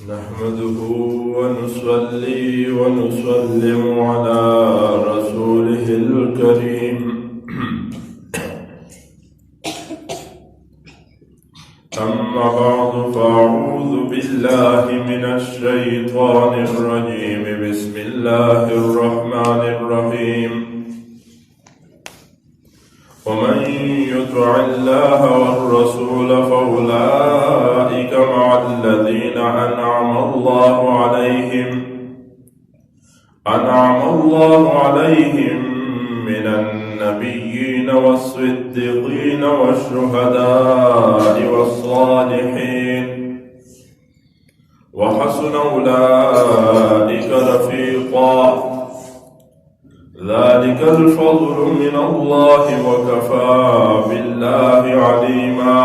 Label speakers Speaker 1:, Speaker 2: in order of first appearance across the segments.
Speaker 1: نحمده ونصلي ونسلم على رسوله الكريم أما بعد فأعوذ بالله من الشيطان الرجيم بسم الله الرحمن الرحيم ومن يطع الله والرسول فأولئك مع الذين أنعم الله عليهم من النبيين والصديقين والشهداء والصالحين وحسن أولئك رفيقا ذلك الفضل من الله وكفى بالله عليما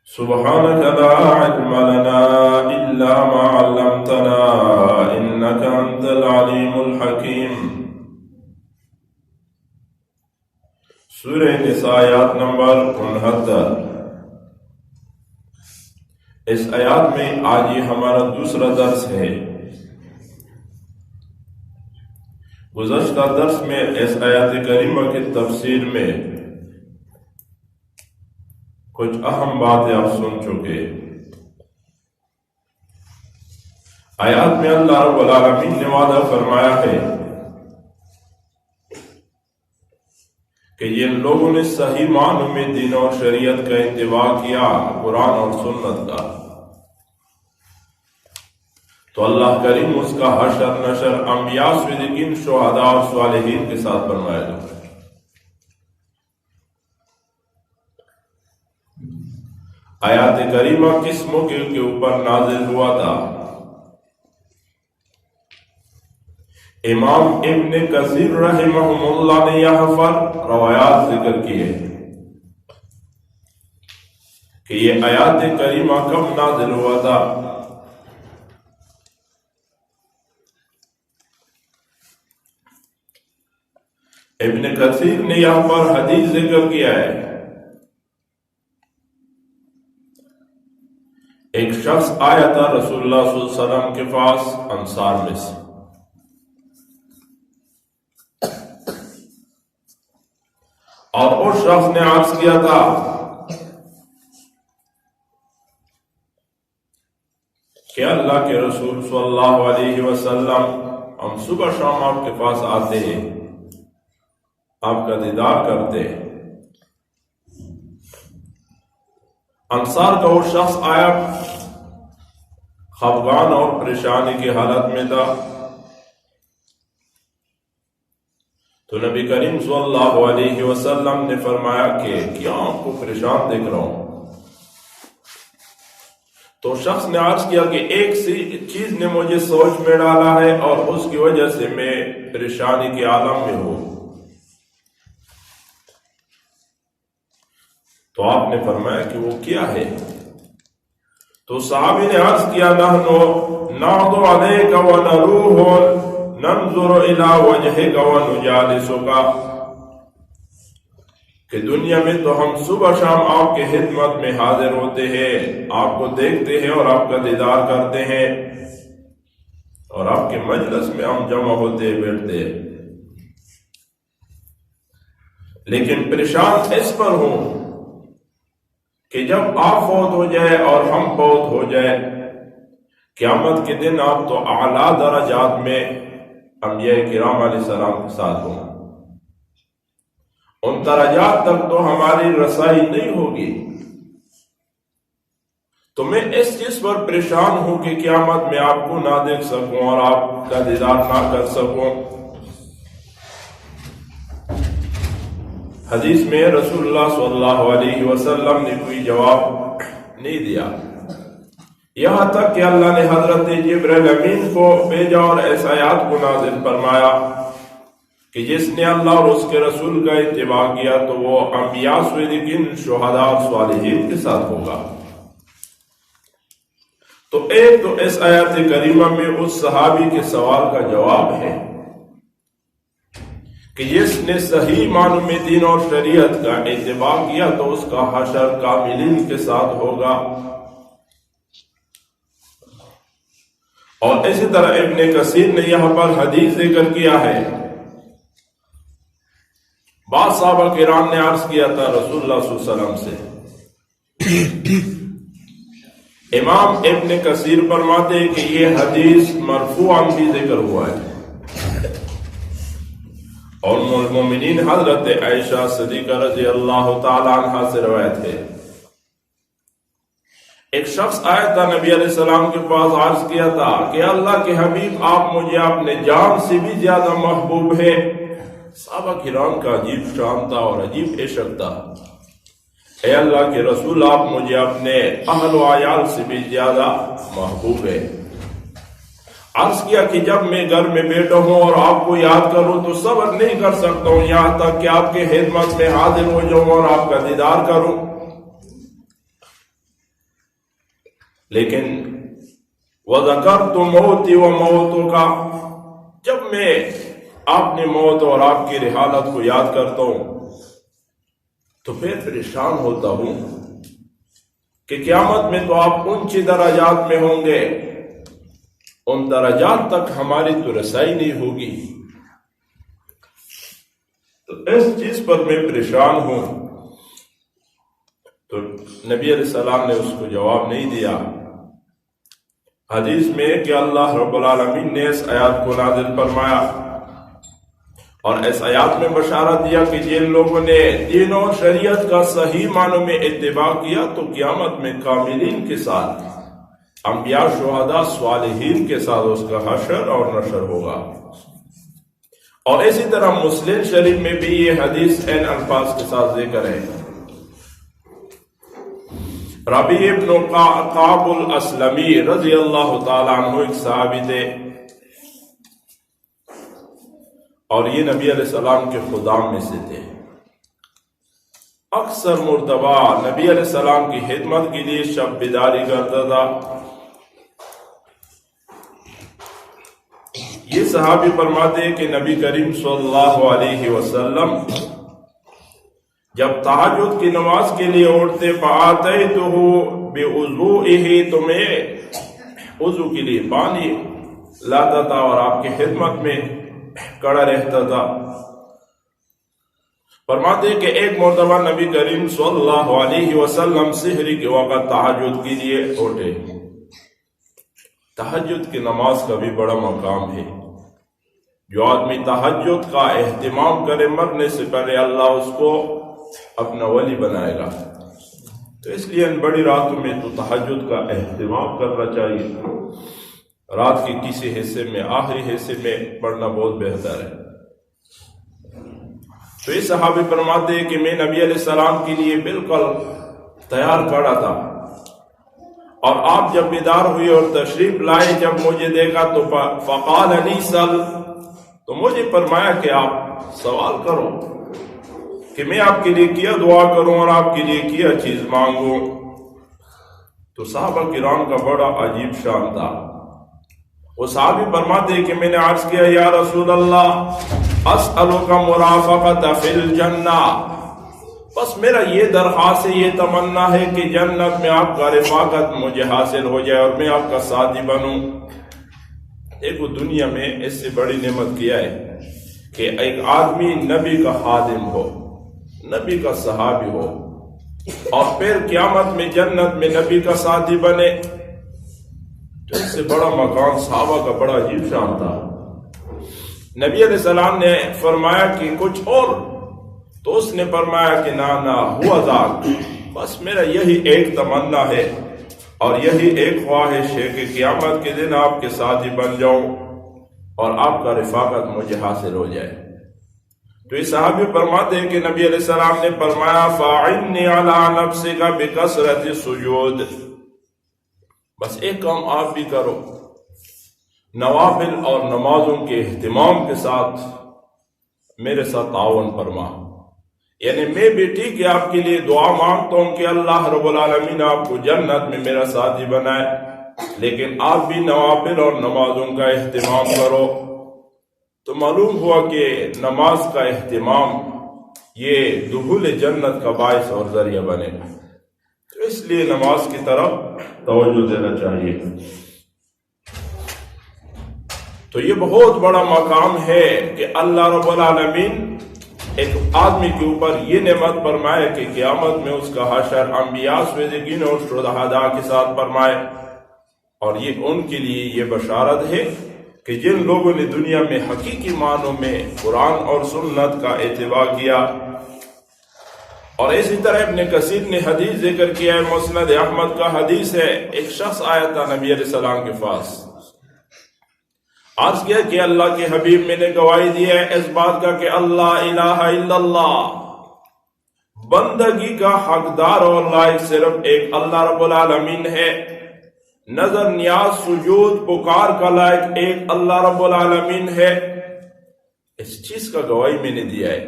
Speaker 1: سبحانك لا علم لنا إلا ما علمتنا إنك أنت العليم الحكيم سورہ نساء آیات نمبر 69۔ اس آیات میں آج یہ ہمارا دوسرا درس ہے۔ گزشتہ درس میں اس آیات کریمہ کی تفسیر میں کچھ اہم باتیں آپ سن چکے۔ آیات میں اللہ رب العالمین نے وعدہ فرمایا ہے کہ جن لوگوں نے صحیح معنوں میں دین اور شریعت کا اتباع کیا، قرآن اور سنت کا، تو اللہ کریم اس کا حشر نشر انبیاء، صدیقین، شہداء اور صالحین کے ساتھ فرمائے گا۔ آیات کریمہ کس موقع کے اوپر نازل ہوا تھا؟ امام ابن کثیر رحمہ اللہ نے یہاں پر روایات ذکر کیے کہ یہ آیات کریمہ کب نازل ہوا تھا۔ ابن کثیر نے یہاں پر حدیث ذکر کیا ہے، ایک شخص آیا تھا رسول اللہ صلی اللہ علیہ وسلم کے پاس انصار میں سے، اور اس شخص نے عرض کیا تھا کہ اللہ کے رسول صلی اللہ علیہ وسلم ہم صبح شام آپ کے پاس آتے ہیں، آپ کا دیدار کرتے ہیں۔ انصار کا وہ شخص آیا، خفگان اور پریشانی کی حالت میں تھا، تو نبی کریم صلی اللہ علیہ وسلم نے فرمایا کہ کیا آپ کو پریشان دیکھ رہا ہوں؟ تو شخص نے عرض کیا کہ ایک چیز نے مجھے سوچ میں ڈالا ہے اور اس کی وجہ سے میں پریشانی کے عالم میں ہوں۔ تو آپ نے فرمایا کہ وہ کیا ہے؟ تو صحابی نے عرض کیا نحن نعض علیک ونروح ننظر الی وجہک ونجالسک، کہ دنیا میں تو ہم صبح شام آپ کے خدمت میں حاضر ہوتے ہیں، آپ کو دیکھتے ہیں اور آپ کا دیدار کرتے ہیں، اور آپ کے مجلس میں ہم جمع ہوتے بیٹھتے ہیں، لیکن پریشان اس پر ہوں کہ جب آپ فوت ہو جائے اور ہم فوت ہو جائے، قیامت کے دن آپ تو اعلیٰ درجات میں انبیاء کرام علیہ السلام کے ساتھ ہوں، ان درجات تک تو ہماری رسائی نہیں ہوگی، تو میں اس چیز پر پریشان ہوں کہ قیامت میں آپ کو نہ دیکھ سکوں اور آپ کا دیدار نہ کر سکوں۔ حدیث میں رسول اللہ صلی اللہ علیہ وسلم نے کوئی جواب نہیں دیا، یہاں تک کہ اللہ نے حضرت جبرائیل امین کو بھیجا اور اس آیات کو نازل فرمایا کہ جس نے اللہ اور اس کے رسول کا اتباع کیا تو وہ انبیاء، صدیقین، شہداء اور صالحین کے ساتھ ہوگا۔ تو ایک تو اس آیات کریمہ میں اس صحابی کے سوال کا جواب ہے کہ کہ جس نے صحیح معنوں میں دین اور شریعت کا اتباع کیا تو اس کا حشر کاملین کے ساتھ ہوگا۔ اور اسی طرح ابن کثیر نے یہاں پر حدیث ذکر کیا ہے، بعض صحابہ کرام نے عرض کیا تھا رسول اللہ صلی اللہ علیہ وسلم سے۔ امام ابن کثیر فرماتے ہیں کہ یہ حدیث مرفوعاً بھی ذکر ہوا ہے، اور ام المومنین حضرت عائشہ صدیقہ رضی اللہ تعالی عنہ سے روایت ہے۔ ایک شخص آیا تھا نبی علیہ السلام کے پاس، عرض کیا تھا کہ اللہ کے حبیب آپ مجھے اپنے جان سے بھی زیادہ محبوب ہے۔ صحابہ کرام کا عجیب شان تھا اور عجیب عشق تھا، اے اللہ کے رسول آپ مجھے اپنے اہل و عیال سے بھی زیادہ محبوب ہے۔ عرض کیا کہ جب میں گھر میں بیٹھا ہوں اور آپ کو یاد کروں تو صبر نہیں کر سکتا ہوں یہاں تک کہ آپ کے خدمت میں حاضر ہو جاؤں اور آپ کا دیدار کروں، لیکن وَذَكَرْتُ مَوْتِي وَمَوْتُكَ، جب میں اپنی موت اور آپ کی رحالت کو یاد کرتا ہوں تو پھر پریشان ہوتا ہوں کہ قیامت میں تو آپ اونچی درجات میں ہوں گے، ان درجات تک ہماری تو رسائی نہیں ہوگی، تو اس چیز پر میں پریشان ہوں۔ تو نبی علیہ السلام نے اس کو جواب نہیں دیا۔ حدیث میں کہ اللہ رب العالمین نے اس آیات کو نازل فرمایا اور اس آیات میں بشارت دیا کہ جن لوگوں نے دین اور شریعت کا صحیح معنوں میں اتباع کیا تو قیامت میں کاملین کے ساتھ، انبیاء، شہداء، صالحین کے ساتھ اس کا حشر اور نشر ہوگا۔ اور اسی طرح مسلم شریف میں بھی یہ حدیث ان الفاظ کے ساتھ ذکر ہے۔ ربیع ابن کعب الاسلمی رضی اللہ تعالیٰ عنہ ایک صحابی تھے، اور یہ نبی علیہ السلام کے خدام میں سے تھے۔ اکثر مرتبہ نبی علیہ السلام کی خدمت کے لیے شب بیداری کرتا تھا۔ یہ صحابی فرماتے ہیں کہ نبی کریم صلی اللہ علیہ وسلم جب تہجد کی نماز کے لیے اٹھتے فَآتَيْتُهُ بِوُضُوئِهِ، تو میں وضو کے لیے پانی لاتا تھا اور آپ کی خدمت میں کھڑا رہتا تھا۔ فرماتے ہیں کہ ایک مرتبہ نبی کریم صلی اللہ علیہ وسلم سحری کے وقت تہجد کے لیے اٹھے۔ تہجد کی نماز کا بھی بڑا مقام ہے، جو آدمی تہجد کا اہتمام کرے مرنے سے پہلے اللہ اس کو اپنا ولی بنائے گا، تو اس لیے ان بڑی راتوں میں تو تہجد کا اہتمام کرنا چاہیے۔ رات کے کسی حصے میں، آخری حصے میں پڑھنا بہت بہتر ہے۔ تو یہ صحابی فرماتے ہیں کہ میں نبی علیہ السلام کے لیے بالکل تیار کھڑا تھا، اور آپ جب بیدار ہوئے اور تشریف لائے، جب مجھے دیکھا تو فقال لی سل، تو مجھے فرمایا کہ آپ سوال کرو، کہ میں آپ کے لیے کیا دعا کروں اور آپ کے لیے کیا چیز مانگوں۔ تو صحابہ کرام کا بڑا عجیب شان تھا۔ وہ صحابی فرماتے ہیں کہ میں نے عرض کیا یا رسول اللہ اسألک مرافقۃ فی الجنہ، بس میرا یہ درخواست ہے، یہ تمنا ہے کہ جنت میں آپ کا رفاقت مجھے حاصل ہو جائے اور میں آپ کا ساتھی بنوں۔ ایک دنیا میں اس سے بڑی نعمت کیا ہے کہ ایک آدمی نبی کا خادم ہو، نبی کا صحابی ہو، اور پھر قیامت میں جنت میں نبی کا ساتھی بنے، تو اس سے بڑا مقام صحابہ کا بڑا عجیب شان تھا۔ نبی علیہ السلام نے فرمایا کہ کچھ اور، تو اس نے فرمایا کہ نا ہوا ذاک، بس میرا یہی ایک تمنا ہے اور یہی ایک خواہش ہے کہ قیامت کے دن آپ کے ساتھی بن جاؤں اور آپ کا رفاقت مجھے حاصل ہو جائے۔ تو یہ صحابی فرماتے ہیں کہ نبی علیہ السلام نے فرمایا فَاعِنِّي عَلَىٰ نَفْسِكَ بِكَثْرَةِ السُّجُودِ، بس ایک کام آپ بھی کرو، نوافل اور نمازوں کے اہتمام کے ساتھ میرے ساتھ تعاون فرما۔ یعنی میں بھی ٹھیک ہے آپ کے لیے دعا مانگتا ہوں کہ اللہ رب العالمین آپ کو جنت میں میرا ساتھی بنائے، لیکن آپ بھی نوافل اور نمازوں کا اہتمام کرو۔ تو معلوم ہوا کہ نماز کا اہتمام یہ دخول جنت کا باعث اور ذریعہ بنے گا، تو اس لیے نماز کی طرف توجہ دینا چاہیے۔ تو یہ بہت بڑا مقام ہے کہ اللہ رب العالمین ایک آدمی کے اوپر یہ نعمت فرمائے کہ قیامت میں اس کا حشر انبیاء، صدیقین اور شہداء کے ساتھ فرمائے، اور یہ ان کے لیے یہ بشارت ہے کہ جن لوگوں نے دنیا میں حقیقی معنوں میں قرآن اور سنت کا اتباع کیا۔ اور اسی طرح ابن کثیر نے حدیث ذکر کیا ہے، مسند احمد کا حدیث ہے، ایک شخص آیا تھا نبی علیہ السلام کے پاس، عرض کیا کہ اللہ کے حبیب میں نے گواہی دی ہے اس بات کا کہ اللہ الہ الا اللہ، بندگی کا حقدار اور لائق صرف ایک اللہ رب العالمین ہے، نظر نیاز سجود پکار کا لائق ایک اللہ رب العالمین ہے، اس چیز کا گواہی میں نے دیا ہے،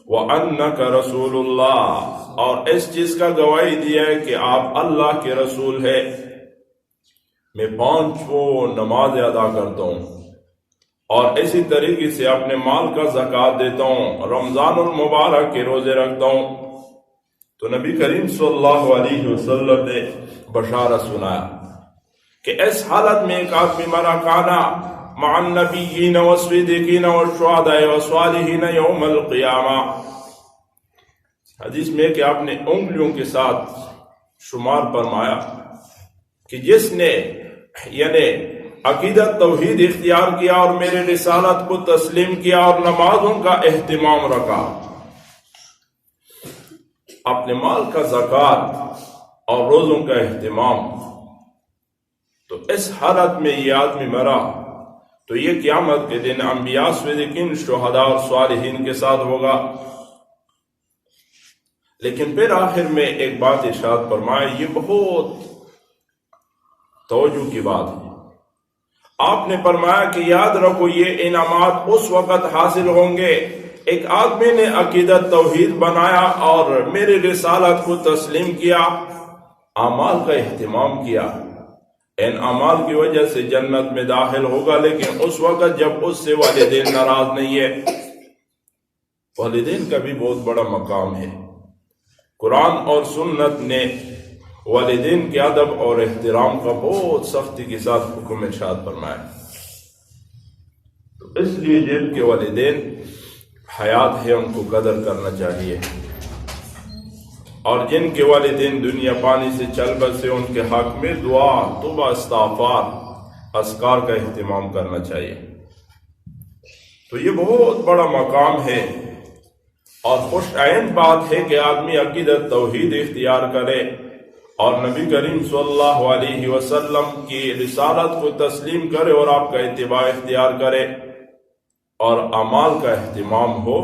Speaker 1: وَأَنَّكَ رَسُولُ اللَّهِ، اور اس چیز کا گواہی دیا ہے کہ آپ اللہ کے رسول ہے، میں 5 نماز ادا کرتا ہوں، اور اسی طریقے سے اپنے مال کا زکوٰۃ دیتا ہوں، رمضان المبارک کے روزے رکھتا ہوں۔ تو نبی کریم صلی اللہ علیہ وسلم نے بشارت سنایا کہ اس حالت میں ایک آدمی مرا کانا مع النبیین والصدیقین والشہداء والصالحین یوم القیامہ، حدیث میں کہ آپ نے انگلیوں کے ساتھ شمار فرمایا کہ جس نے یعنی عقیدت توحید اختیار کیا اور میرے رسالت کو تسلیم کیا اور نمازوں کا اہتمام رکھا، اپنے مال کا زکوٰۃ اور روزوں کا اہتمام، تو اس حالت میں یہ آدمی مرا تو یہ قیامت کے دن انبیاء، صدیقین، شہداء اور صالحین کے ساتھ ہوگا۔ لیکن پھر آخر میں ایک بات ارشاد فرمائے، یہ بہت توجہ کی بات ہے، آپ نے فرمایا کہ یاد رکھو یہ انعامات اس وقت حاصل ہوں گے ایک آدمی نے عقیدت توحید بنایا اور میری رسالت کو تسلیم کیا، اعمال کا اہتمام کیا، ان اعمال کی وجہ سے جنت میں داخل ہوگا، لیکن اس وقت جب اس سے والدین ناراض نہیں ہے۔ والدین کا بھی بہت بڑا مقام ہے، قرآن اور سنت نے والدین کے ادب اور احترام کا بہت سختی کے ساتھ حکم ارشاد فرمایا، تو اس لیے جن کے والدین حیات ہے ان کو قدر کرنا چاہیے، اور جن کے والدین دنیا پانی سے چل بسے ان کے حق میں دعا، توبہ، استغفار، اذکار کا اہتمام کرنا چاہیے۔ تو یہ بہت بڑا مقام ہے اور خوش عین بات ہے کہ آدمی عقیدت توحید اختیار کرے اور نبی کریم صلی اللہ علیہ وسلم کی رسالت کو تسلیم کرے اور آپ کا اتباع اختیار کرے اور اعمال کا اہتمام ہو،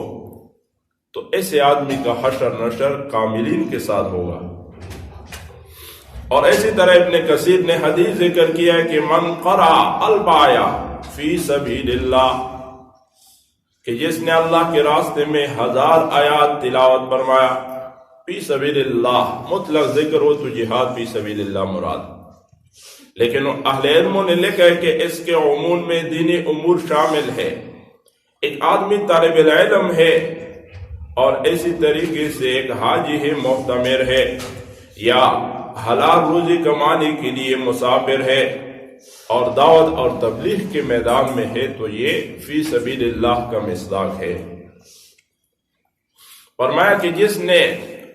Speaker 1: تو ایسے آدمی کا حشر نشر کاملین کے ساتھ ہوگا۔ اور اسی طرح ابن کثیر نے حدیث ذکر کیا ہے کہ من قرأ البایا فی سبیل اللہ، کہ جس نے اللہ کے راستے میں 1000 آیات تلاوت فرمایا، فی سبیل اللہ مطلق ذکر ہو تو جہاد فی سبیل اللہ مراد، لیکن اہل علموں نے لکھا ہے کہ اس کے عموم میں دینی امور شامل ہے۔ ایک آدمی طالب العلم ہے اور اسی طریقے سے ایک حاجی ہے، معتمر ہے، یا حلال روزی کمانے کے لیے مسافر ہے اور دعوت اور تبلیغ کے میدان میں ہے، تو یہ فی سبیل اللہ کا مصداق ہے۔ فرمایا کہ جس نے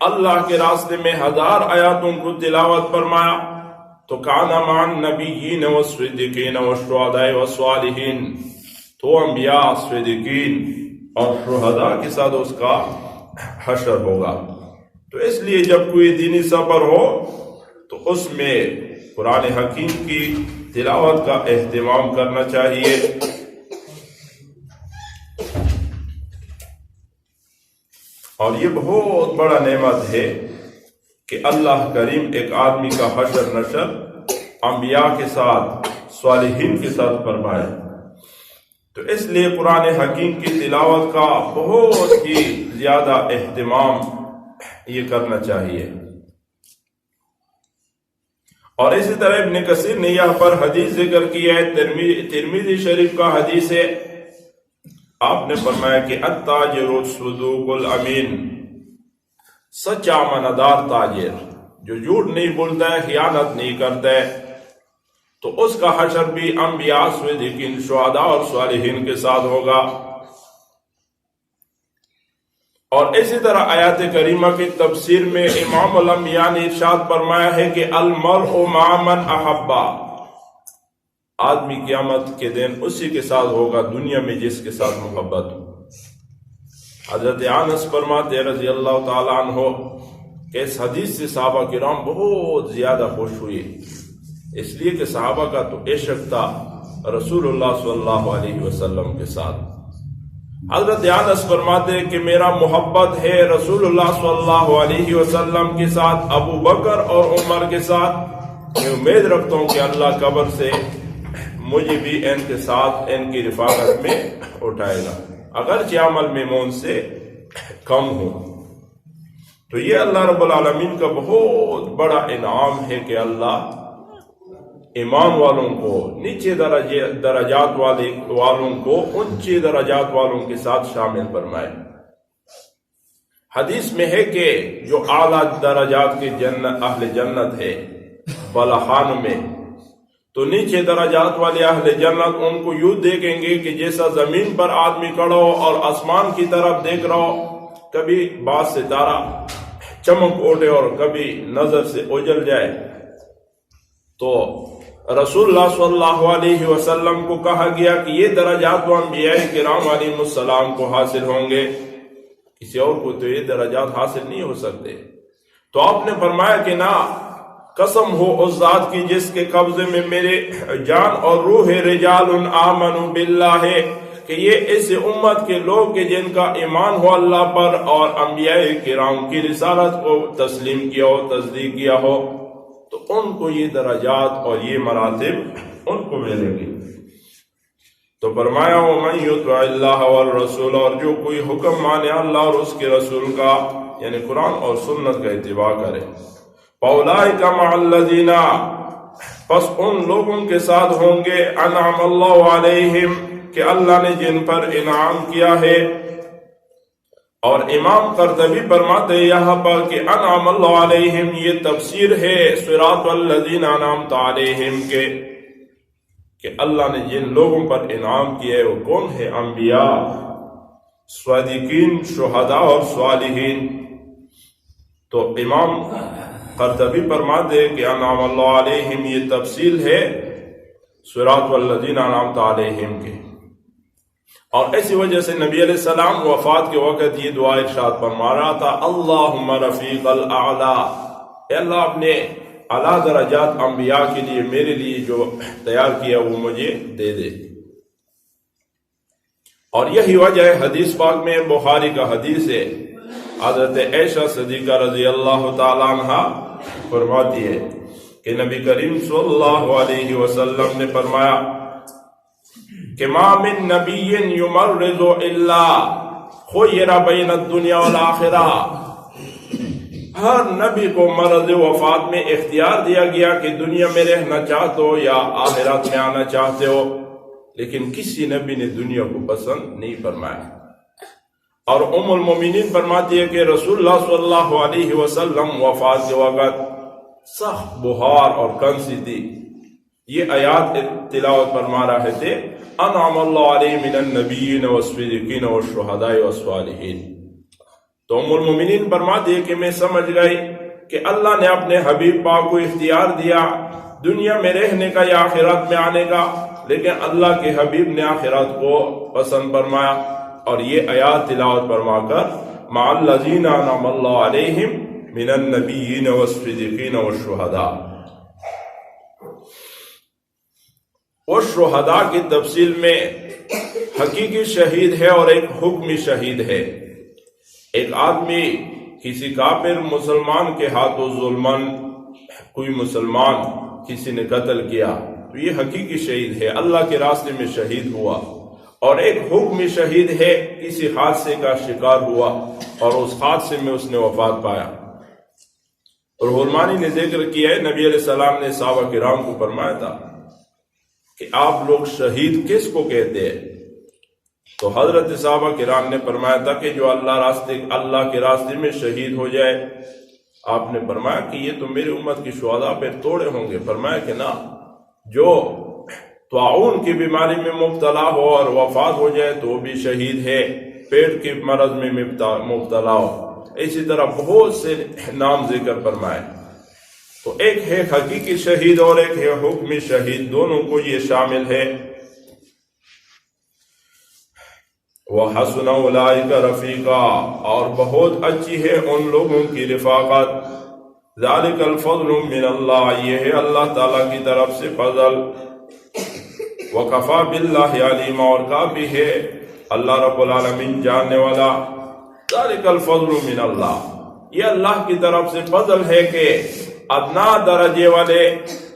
Speaker 1: اللہ کے راستے میں 1000 آیاتوں کو تلاوت فرمایا تو کان مع النبیین والصدیقین والشہداء والصالحین، تو انبیاء، صدیقین اور شہداء کے ساتھ اس کا حشر ہوگا۔ تو اس لیے جب کوئی دینی سفر ہو تو اس میں قرآن حکیم کی تلاوت کا اہتمام کرنا چاہیے۔ اور یہ بہت بڑا نعمت ہے کہ اللہ کریم ایک آدمی کا حشر نشر انبیاء کے ساتھ، صالحین کے ساتھ فرمائے۔ تو اس لیے قرآن حکیم کی تلاوت کا بہت ہی زیادہ اہتمام یہ کرنا چاہیے۔ اور اسی طرح ابن کثیر نے یہاں پر حدیث ذکر کی ہے، ترمذی شریف کا حدیث ہے، آپ نے فرمایا کہ التاجر الصدوق الامین، سچا امانتدار تاجر جو جھوٹ نہیں بولتا ہے، خیانت نہیں کرتا ہے، تو اس کا حشر بھی انبیاء، صدیقین، شہداء اور صالحین کے ساتھ ہوگا۔ اور اسی طرح آیات کریمہ کی تفسیر میں امام الانبیاء نے ارشاد فرمایا ہے کہ المرء مع من احبا، آدمی قیامت کے دن اسی کے ساتھ ہوگا دنیا میں جس کے ساتھ محبت ہو۔ حضرت انس فرماتے رضی اللہ تعالیٰ عنہ کہ اس حدیث سے صحابہ کرام بہت زیادہ خوش ہوئے، اس لیے کہ صحابہ کا تو عشق تھا رسول اللہ صلی اللہ علیہ وسلم کے ساتھ۔ حضرت انس فرماتے کہ میرا محبت ہے رسول اللہ صلی اللہ علیہ وسلم کے ساتھ، ابو بکر اور عمر کے ساتھ۔ میں امید رکھتا ہوں کہ اللہ قبر سے مجھے بھی ان کے ساتھ ان کی رفاقت میں اٹھائے گا، اگرچہ عمل میں ان سے کم ہو۔ تو یہ اللہ رب العالمین کا بہت بڑا انعام ہے کہ اللہ ایمان والوں کو نیچے درجات والوں کو اونچے درجات والوں کے ساتھ شامل فرمائے۔ حدیث میں ہے کہ جو اعلیٰ درجات کے اہل جنت ہے بلخان میں، تو نیچے درجات والے اہل جنت ان کو یوں دیکھیں گے کہ جیسا زمین پر آدمی کھڑا ہو اور آسمان کی طرف دیکھ رہا ہو، کبھی بعض ستارہ چمک اٹھے اور کبھی نظر سے اجل جائے۔ تو رسول اللہ صلی اللہ علیہ وسلم کو کہا گیا کہ یہ درجات تو انبیاء کرام علیہ السلام کو حاصل ہوں گے، کسی اور کو تو یہ درجات حاصل نہیں ہو سکتے۔ تو آپ نے فرمایا کہ نہ، قسم ہو اس ذات کی جس کے قبضے میں میرے جان اور روح ہے، رجال آمنوا باللہ ہے، کہ یہ اس امت کے لوگ کہ جن کا ایمان ہو اللہ پر اور انبیاء کرام کی رسالت کو تسلیم کیا ہو، تصدیق کیا ہو، تو ان کو یہ درجات اور یہ مراتب ان کو ملیں گے۔ تو فرمایا وَمَن يُطِعِ اللَّهَ وَالرَّسُولَ، اور جو کوئی حکم مانے اللہ اور اس کے رسول کا، یعنی قرآن اور سنت کا اتباع کرے، فَأُولَٰئِكَ مَعَ الَّذِينَ، پس ان لوگوں کے ساتھ ہوں گے انعم اللہ علیہم، کہ اللہ نے جن پر انعام کیا ہے۔ اور امام قرطبی فرماتے یہاں پر کہ انعم اللہ علیہم یہ تفسیر ہے صراط الذین انعمت علیہم کے، کہ اللہ نے جن لوگوں پر انعام کیا ہے وہ کون ہے؟ انبیاء، صدیقین، شہداء اور صالحین۔ تو امام قرطبی فرماتے کہ انعم اللہ علیہم یہ تفصیل ہے صراط الذین انعمت علیہم کے۔ اور اسی وجہ سے نبی علیہ السلام وفات کے وقت یہ دعا ارشاد فرما رہا تھا، اللہم رفیق الاعلیٰ، اے اللہ اپنے اعلیٰ درجات انبیاء کے لیے میرے لیے جو تیار کیا وہ مجھے دے دے۔ اور یہی وجہ ہے، حدیث پاک میں بخاری کا حدیث ہے، حضرت عائشہ صدیقہ رضی اللہ تعالیٰ عنہ فرماتی ہے کہ نبی کریم صلی اللہ علیہ وسلم نے فرمایا کہ ما من نبی یمرض الا خیر بین الدنیا والآخرہ، ہر نبی کو مرض وفات میں اختیار دیا گیا کہ دنیا میں رہنا چاہتے ہو یا آخرت میں آنا چاہتے ہو، لیکن کسی نبی نے دنیا کو پسند نہیں فرمایا۔ اور ام المومنین فرماتی ہے کہ رسول اللہ صلی اللہ علیہ وسلم وفات کے وقت سخت بخار اور کھانسی تھی، یہ آیات تلاوت فرما رہے تھے، انعم اللہ علیہ من النبیین والصدیقین والشہداء والصالحین۔ تو ام المومنین فرماتی ہے کہ میں سمجھ گئی کہ اللہ نے اپنے حبیب پاک کو اختیار دیا دنیا میں رہنے کا یا آخرت میں آنے کا، لیکن اللہ کے حبیب نے آخرت کو پسند فرمایا، اور یہ آیات تلاوت فرما کر مع الذین انعم اللہ علیہم من النبیین والصدیقین والشہداء۔ اور شہداء کی تفصیل میں حقیقی شہید ہے اور ایک حکمی شہید ہے۔ ایک آدمی کسی کافر مسلمان کے ہاتھوں ظلمن کوئی مسلمان کسی نے قتل کیا تو یہ حقیقی شہید ہے، اللہ کے راستے میں شہید ہوا۔ اور ایک حکمی شہید ہے، کسی حادثے کا شکار ہوا اور اس حادثے میں اس نے وفات پایا۔ اور علمانی نے ذکر کیا ہے، نبی علیہ السلام نے صحابہ کرام کو فرمایا تھا کہ آپ لوگ شہید کس کو کہتے ہیں؟ تو حضرت صحابہ کرام نے فرمایا تھا کہ جو اللہ کے راستے میں شہید ہو جائے، آپ نے فرمایا کہ یہ تو میری امت کی شہداء پہ توڑے ہوں گے. فرمایا کہ نہ، جو طاعون کی بیماری میں مبتلا ہو اور وفات ہو جائے تو وہ بھی شہید ہے، پیٹ کے مرض میں مبتلا ہو. اسی طرح بہت سے نام ذکر فرمائے. تو ایک ہے حقیقی شہید اور ایک ہے حکمی شہید، دونوں کو یہ شامل ہے. وَحَسُنَ أُولَٰئِكَ رَفِيقًا، اور بہت اچھی ہے ان لوگوں کی رفاقت. ذَلِكَ الْفَضْلُ مِنَ اللَّهِ، یہ ہے اللہ تعالیٰ کی طرف سے فضل. وَكَفَىٰ بِاللَّهِ عَلِيمًا، اور کافی ہے اللہ رب العالمین جاننے والا. ذَلِكَ الْفَضْلُ مِنَ اللَّهِ، یہ اللہ کی طرف سے فضل ہے کہ ادنا درجے والے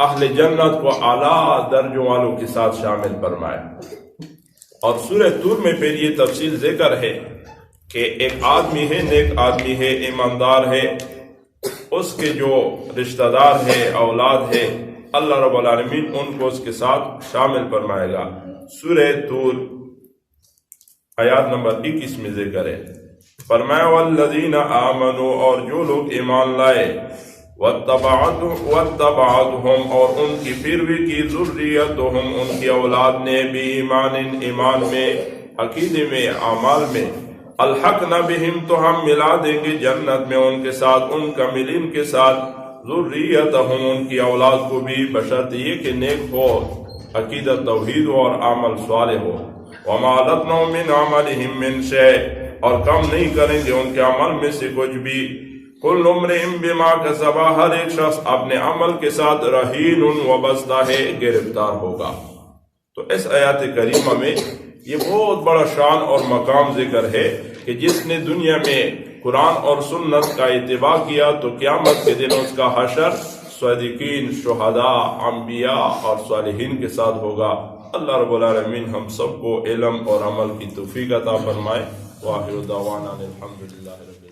Speaker 1: اہل جنت کو اعلیٰ درجوں والوں کے ساتھ شامل فرمائے. اور سورہ طور میں پھر یہ تفصیل ذکر ہے کہ ایک آدمی ہے، نیک آدمی ہے، ایماندار ہے، اس کے جو رشتہ دار ہے، اولاد ہے، اللہ رب العالمین ان کو اس کے ساتھ شامل فرمائے گا. سورہ طور آیات نمبر 21 میں ذکر ہے. فرمایا والذین آمنوا، اور جو لوگ ایمان لائے، واتبعتهم، اور ان کی پیروی کی، ذریتهم، ان کی اولاد نے، بھی ایمان میں، عقیدے میں، اعمال میں، الحقنا بہم، تو ہم ملا دیں گے جنت میں ان کے ساتھ، ان کا ملین کے ساتھ، ذریتهم، ان کی اولاد کو بھی، بشرط یہ کہ نیک ہو، عقیدت توحید ہو اور عمل صالح ہو. وما لتنهم من عملهم من شيء، اور کم نہیں کریں گے ان کے عمل میں سے کچھ بھی. کل امرئ بما کسب، ہر ایک شخص اپنے عمل کے ساتھ رہین وابستہ ہے، گرفتار ہوگا. تو اس آیات کریمہ میں یہ بہت بڑا شان اور مقام ذکر ہے کہ جس نے دنیا میں قرآن اور سنت کا اتباع کیا تو قیامت کے دن اس کا حشر صدیقین، شہداء، انبیاء اور صالحین کے ساتھ ہوگا. اللہ رب العالمین ہم سب کو علم اور عمل کی توفیق عطا فرمائے. وآخر دعوانا الحمدللہ رب العالمین.